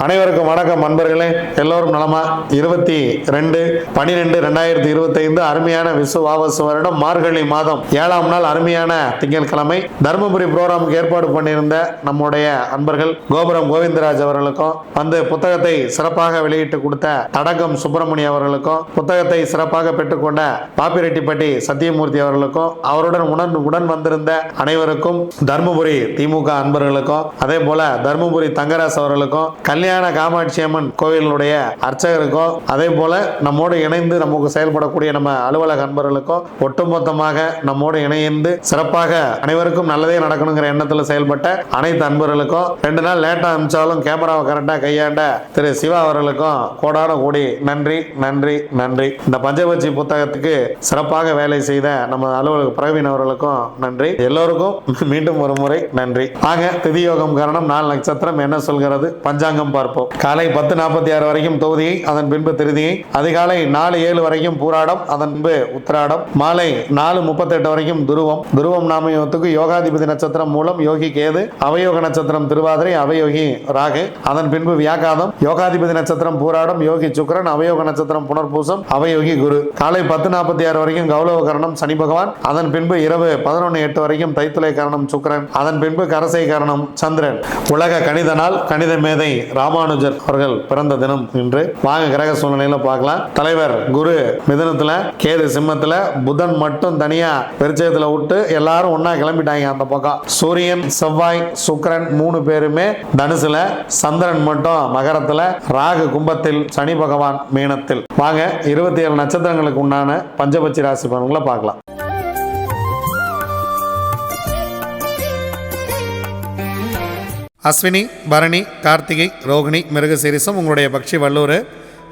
அனைவருக்கும் வணக்கம் நண்பர்களே, எல்லோரும் நலமா? 22/12/2025 அருமையான விசுவாவசு வருடம் மார்கழி மாதம் 7ஆம் நாள் அருமையான திங்கட்கிழமை. தர்மபுரி புரோகிராமுக்கு ஏற்பாடு பண்ணியிருந்த நம்முடைய அன்பர்கள் கோபுரம் கோவிந்தராஜ் அவர்களுக்கும், வந்து புத்தகத்தை சிறப்பாக வெளியிட்டு கொடுத்த தடகம் சுப்பிரமணிய அவர்களுக்கும், புத்தகத்தை சிறப்பாக பெற்றுக்கொண்ட பாப்பிரெட்டிப்பட்டி சத்தியமூர்த்தி அவர்களுக்கும், அவருடன் உடன் வந்திருந்த அனைவருக்கும், தர்மபுரி திமுக அன்பர்களுக்கும், அதே போல தர்மபுரி தங்கராஜ் அவர்களுக்கும், கல்யாண காமாட்சி அம்மன் கோவிலுடைய அர்ச்சகருக்கும், அதே போல நம்மோடு இணைந்து நமக்கு செயல்படக்கூடிய நம்ம அலுவலக அன்பர்களுக்கும், ஒட்டுமொத்தமாக நம்மோடு இணைந்து சிறப்பாக அனைவருக்கும் நல்லதே நடக்கணுங்கிற எண்ணத்தில் செயல்பட்ட அனைத்து அன்பர்களுக்கும், 2 நாள் லேட்டா அனுப்பிச்சாலும் கேமராவை கரெக்டா கையாண்ட திரு சிவா அவர்களுக்கும் கோடான கோடி நன்றி நன்றி நன்றி. இந்த பஞ்சபட்சி புத்தகத்துக்கு சிறப்பாக வேலை செய்த நம்ம அலுவலக பிரவீன் அவர்களுக்கும் நன்றி. எல்லோருக்கும் மீண்டும் ஒரு முறை நன்றி. ஆக திதியோகம் காரணம் 4 நட்சத்திரம் என்ன சொல்கிறது பஞ்சாங்கம் பார்ப்போம். காலை 10:46 வரைக்கும் தொகுதியை, அதன் பின்பு திருதியை, அதிகாலை 4:07 வரைக்கும் பூராடம், அதன் பின்பு உத்திராடம், மாலை 4:38 வரைக்கும் துருவம். துருவம் நாமயோகத்துக்கு யோகாதிபதி நட்சத்திரம் மூலம் யோகி கேது, அவயோக நட்சத்திரம் திருவாதிரை, அவயோகி ராகு, அதன் பின்பு வியாகாதம், யோகாதிபதி நட்சத்திரம் பூராடம், யோகி சுக்கிரன், அவயோக நட்சத்திரம் புனர்பூசம், அவயோகி குரு. காலை 10:46 வரைக்கும் கௌலவ கரணம் சனி பகவான், அதன் பின்பு இரவு 11:08 வரைக்கும் தைத்துளை கரணம் சுக்கிரன், அதன் பின்பு கரசை கரணம் சந்திரன். உலக கணித நாள், கணித மேதை ராமானுஜர் அவர்கள் பிறந்த தினம் இன்று. வாங்க கிரக சூழ்நிலையில பார்க்கலாம். தலைவர் குரு மிதுனத்துல, கேது சிம்மத்துல, புதன் மட்டும் தனியா பெருச்சயத்துல விட்டு எல்லாரும் ஒன்னா கிளம்பிட்டாங்க அந்த பக்கம். சூரியன், செவ்வாய், சுக்கிரன் 3 பேருமே தனுசுல, சந்திரன் மட்டும் மகரத்துல, ராகு கும்பத்தில், சனி பகவான் மீனத்தில். வாங்க 27 நட்சத்திரங்களுக்கு உண்டான பஞ்சபட்சி ராசி பலன்களை பார்க்கலாம். அஸ்வினி, பரணி, கார்த்திகை, ரோகிணி, மிருகசீரிசம் உங்களுடைய பக்ஷி வல்லூர்.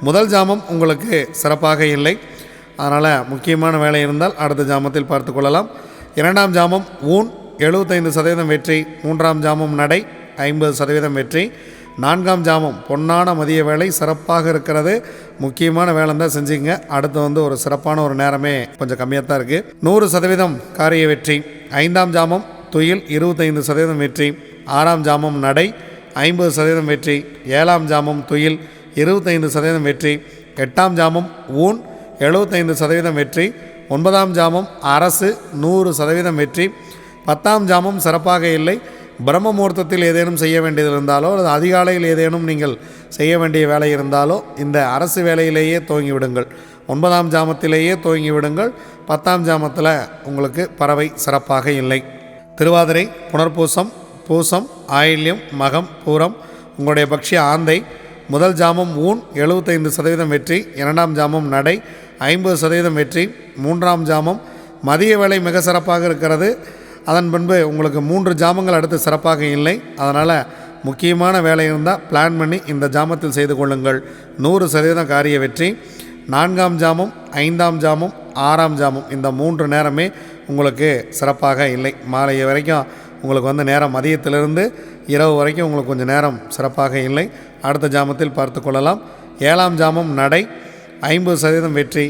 முதல் ஜாமம் உங்களுக்கு சிறப்பாக இல்லை, அதனால் முக்கியமான வேலை இருந்தால் அடுத்த ஜாமத்தில் பார்த்து கொள்ளலாம். 2ஆம் ஜாமம் ஊன் 75% வெற்றி, 3ஆம் ஜாமம் நடை 50% வெற்றி, 4ஆம் ஜாமம் பொன்னான மதிய வேலை சிறப்பாக இருக்கிறது. முக்கியமான வேலை தான் செஞ்சுங்க. அடுத்து ஒரு சிறப்பான ஒரு நேரமே கொஞ்சம் கம்மியாக தான் இருக்குது. 100% காரிய வெற்றி. 5ஆம் ஜாமம் துயில் 25% வெற்றி, 6ஆம் ஜாமம் நடை 50% வெற்றி, 7ஆம் ஜாமம் துயில் 25% வெற்றி, 8ஆம் ஜாமம் ஊன் 75% வெற்றி, 9ஆம் ஜாமம் அரசு 100% வெற்றி, 10ஆம் ஜாமம் சிறப்பாக இல்லை. பிரம்ம முகூர்த்தத்தில் ஏதேனும் செய்ய வேண்டியது இருந்தாலோ அல்லது அதிகாலையில் ஏதேனும் நீங்கள் செய்ய வேண்டிய வேலை இருந்தாலோ இந்த அரசு வேலையிலேயே துவங்கி விடுங்கள். 9ஆம் ஜாமத்திலேயே துவங்கி விடுங்கள். 10ஆம் ஜாமத்தில் உங்களுக்கு பறவை சிறப்பாக இல்லை. திருவாதிரை, புனர்பூசம், பூசம், ஆயில்யம், மகம், பூரம் உங்களுடைய பக்ஷி ஆந்தை. முதல் ஜாமம் ஊன் 75% வெற்றி, 2ஆம் ஜாமம் நடை 50% வெற்றி, 3ஆம் ஜாமம் மதிய வேலை மிக சிறப்பாக இருக்கிறது. அதன் பின்பு உங்களுக்கு 3 ஜாமங்கள் அடுத்து சிறப்பாக இல்லை. அதனால் முக்கியமான வேலை இருந்தால் பிளான் பண்ணி இந்த ஜாமத்தில் செய்து கொள்ளுங்கள். 100% காரிய வெற்றி. 4ஆம் ஜாமம், 5ஆம் ஜாமம், 6ஆம் ஜாமம் இந்த 3 நேரமே உங்களுக்கு சிறப்பாக இல்லை. மாலை வரைக்கும் உங்களுக்கு நேரம் மதியத்திலிருந்து இரவு வரைக்கும் உங்களுக்கு கொஞ்சம் நேரம் சிறப்பாக இல்லை. அடுத்த ஜாமத்தில் பார்த்து கொள்ளலாம். 7ஆம் ஜாமம் நடை 50% வெற்றி,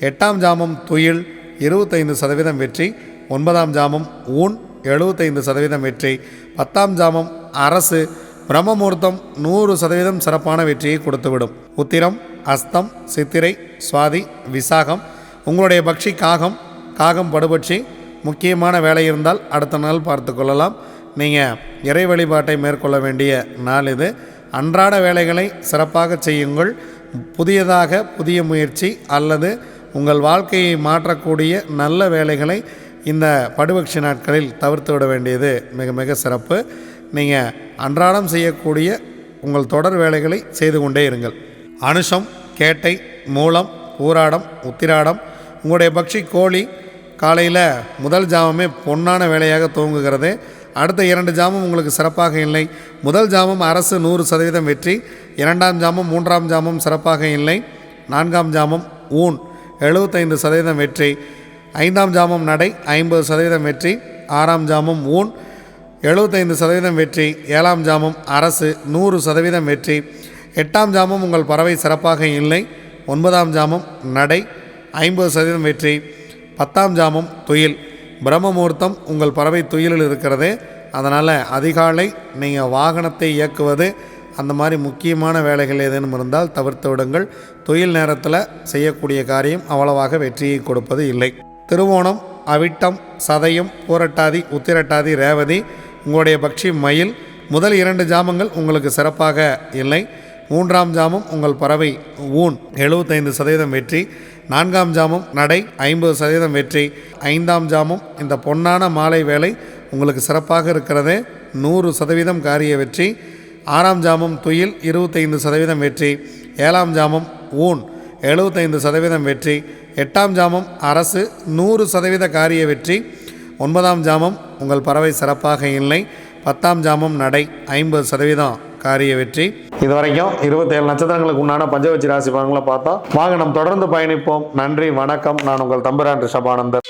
8ஆம் ஜாமம் துயில் 25% வெற்றி, 9ஆம் ஜாமம் ஊன் 75% வெற்றி, 10ஆம் ஜாமம் அரசு பிரம்ம முகூர்த்தம் 100% சிறப்பான வெற்றியை கொடுத்துவிடும். உத்திரம், அஸ்தம், சித்திரை, சுவாதி, விசாகம் உங்களுடைய பக்ஷி காகம். காகம் படுபட்சி. முக்கியமான வேலை இருந்தால் அடுத்த நாள் பார்த்து கொள்ளலாம். நீங்கள் இறை வழிபாட்டை மேற்கொள்ள வேண்டிய நாள் இது. அன்றாட வேலைகளை சிறப்பாக செய்யுங்கள். புதிய முயற்சி அல்லது உங்கள் வாழ்க்கையை மாற்றக்கூடிய நல்ல வேலைகளை இந்த படுபட்சி நாட்களில் தவிர்த்து விட வேண்டியது மிக மிக சிறப்பு. நீங்கள் அன்றாடம் செய்யக்கூடிய உங்கள் தொடர் வேலைகளை செய்து கொண்டே இருங்கள். அனுஷம், கேட்டை, மூலம், பூராடம், உத்திராடம் உங்களுடைய பக்ஷி கோழி. காலையில் முதல் ஜாமமே பொன்னான வேலையாக துவங்குகிறது. அடுத்த 2 ஜாமம் உங்களுக்கு சிறப்பாக இல்லை. முதல் ஜாமம் அரசு 100% வெற்றி, 2ஆம் ஜாமம் 3ஆம் ஜாமம் சிறப்பாக இல்லை, 4ஆம் ஜாமம் ஊன் 75% வெற்றி, 5ஆம் ஜாமம் நடை 50% வெற்றி, 6ஆம் ஜாமம் ஊன் 75% வெற்றி, 7ஆம் ஜாமம் அரசு 100% வெற்றி, 8ஆம் ஜாமம் உங்கள் பறவை சிறப்பாக இல்லை, 9ஆம் ஜாமம் நடை 50% வெற்றி, 10ஆம் ஜாமம் துயில். பிரம்ம முகூர்த்தம் உங்கள் பறவை துயிலில் இருக்கிறது. அதனால் அதிகாலை நீங்கள் வாகனத்தை இயக்குவது அந்த மாதிரி முக்கியமான வேலைகள் ஏதேனும் இருந்தால் தவிர்த்து விடுங்கள். தொழில் நேரத்தில் செய்யக்கூடிய காரியம் அவ்வளவாக வெற்றியை கொடுப்பது இல்லை. திருவோணம், அவிட்டம், சதயம், பூரட்டாதி, உத்திரட்டாதி, ரேவதி உங்களுடைய பட்சி மயில். முதல் 2 ஜாமங்கள் உங்களுக்கு சிறப்பாக இல்லை. 3ஆம் ஜாமம் உங்கள் பறவை ஊன் 75% வெற்றி. 4ஆம் ஜாமம் நடை 50% வெற்றி. 5ஆம் ஜாமம் இந்த பொன்னான மாலை வேலை உங்களுக்கு சிறப்பாக இருக்கிறது, 100% காரிய வெற்றி. 6ஆம் ஜாமம் துயில் 25% வெற்றி. 7ஆம் ஜாமம் ஊன் 75% வெற்றி. 8ஆம் ஜாமம் அரசு 100% காரிய வெற்றி. 9ஆம் ஜாமம் உங்கள் பறவை சிறப்பாக இல்லை. 10ஆம் ஜாமம் நடை 50% காரிய வெற்றி. இதுவரைக்கும் 27 நட்சத்திரங்களுக்கு உண்டான பஞ்சவச்சி ராசி பலன்களை பார்த்தோம். வாங்க நாம் தொடர்ந்து பயணிப்போம். நன்றி, வணக்கம். நான் உங்கள் தம்பிரான் ரிஷபானந்தர்.